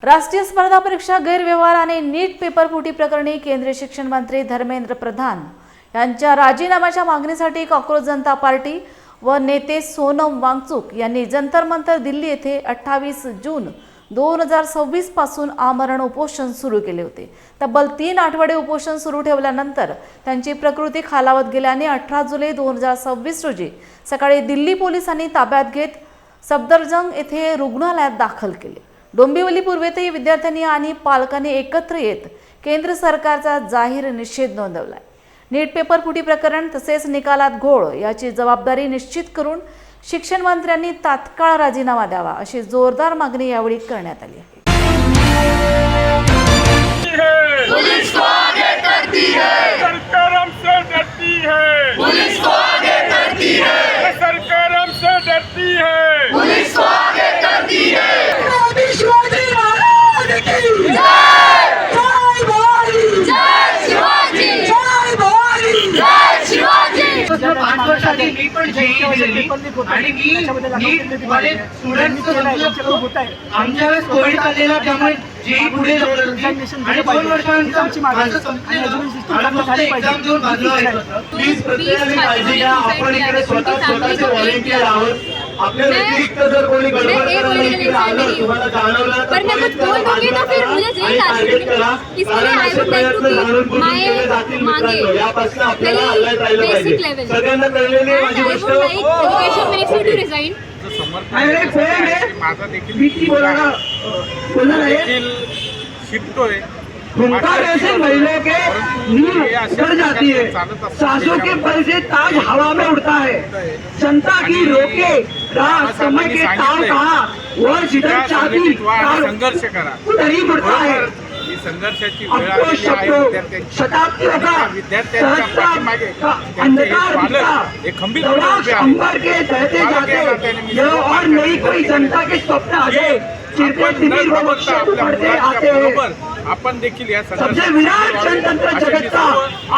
राष्ट्रीय स्पर्धा परीक्षा गैरव्यवहार आणि नीट पेपर फुटी प्रकरणी केंद्रीय शिक्षण मंत्री धर्मेंद्र प्रधान यांच्या राजीनाम्याच्या मागणीसाठी कॉक्रोच जनता पार्टी व नेते सोनम वांगचुक यांनी जंतर मंतर दिल्ली येथे 28 जून 2026 पासून आमरण उपोषण सुरू केले होते। तब्बल 3 आठवडे उपोषण सुरू ठेवल्यानंतर त्यांची प्रकृती खालावत गेल्याने 18 जुलै 2026 रोजी सकाळी दिल्ली पोलिसांनी ताब्यात घेत सफदरजंग येथे रुग्णालयात दाखल केले। डोंबिवली पूर्वेतही विद्यार्थ्यांनी आणि पालकांनी एकत्र येत केंद्र सरकारचा जाहीर निषेध नोंदवलाय। नीट पेपर फुटी प्रकरण तसेच निकालात घोळ याची जबाबदारी निश्चित करून शिक्षण मंत्र्यांनी तात्काळ राजीनामा द्यावा अशी जोरदार मागणी यावेळी करण्यात आली आहे। पुलिस को आगे करती है, सरकार हमसे डरती है, पुलिस को आगे करती है, सरकार हमसे डरती है, पुलिस को आगे करती है। शिवाजी महाराज की जय, जय भवानी, जय शिवाजी, जय भवानी, जय शिवाजी। 5 वर्षांनी मी पण जेईई दिली आणि मी माझे स्टुडंट आमच्या वेळेस कोविड आलेला त्यामुळे जेईई पुढे आणि 2 वर्षांची एक्झाम देऊन बाजूला राहिलं। प्लीज प्रत्येकाने काळजी घ्या। आपण इकडे स्वतःचे व्हॉलंटियर आहोत। आपल्या व्यतिरिक्त जर कोणी गडबड करायला इकडे आलं तुम्हाला जाणवलं तर पोलीस टार्गेट करा, कारण असे प्रयत्न जाणून केले जातील मित्रांनो। यापासून आपल्याला अलर्ट राहिलं पाहिजे। सगळ्यांना कळलेली आहे माझी गोष्ट। माझा देखील शिकतोय। हुंकार ऐसे महिला के नींव उड़ जाती है, सांसों के बल से ताज हवा में उड़ता है। जनता की रोके राह समय के ताव कहा वह जिधर चाहती संघर्ष करा, उधर मुड़ता है। ही संघर्षाची वेळ आलेली आहे। शताब्दियों का विद्यार्थ्यांच्या पाठीमागे अंधकार हे खंबीरपणे उभे आहेत। के बहते जाते ये और नई कोई जनता के स्वप्न आगे चिरते दिलीर व बढ़ते आते हैं। आपण देखील या सबसे विराट जनतंत्र जगत का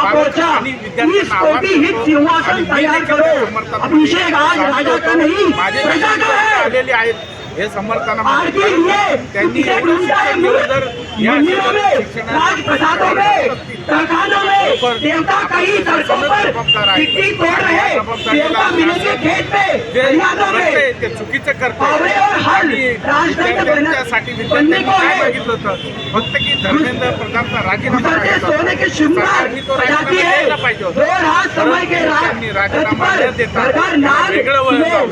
आकोचा 20 कोटि हित सिंहासन तैयार करो। अभिषेक आज राजा का नहीं प्रजा का है। आलेले आहेत हे समर्थना त्यांनी राज प्रसादों में कारखानों में देवता कहीं सड़कों पर मिट्टी तोड़ रहे, देवता मिलेंगे खेत पे हरियाणा में चुकीचं करतो। और हर विद्यार्थ्यांसाठी विद्यार्थ्यांनी काय मागितलं होतं? फक्त की धर्मेंद्र प्रधानचा राजीनामा सोने के श्रृंगार जाती है। 2 हाथ समय के राज राजीनामा न देता सरकार नाम वेगळं वळण लावलंय।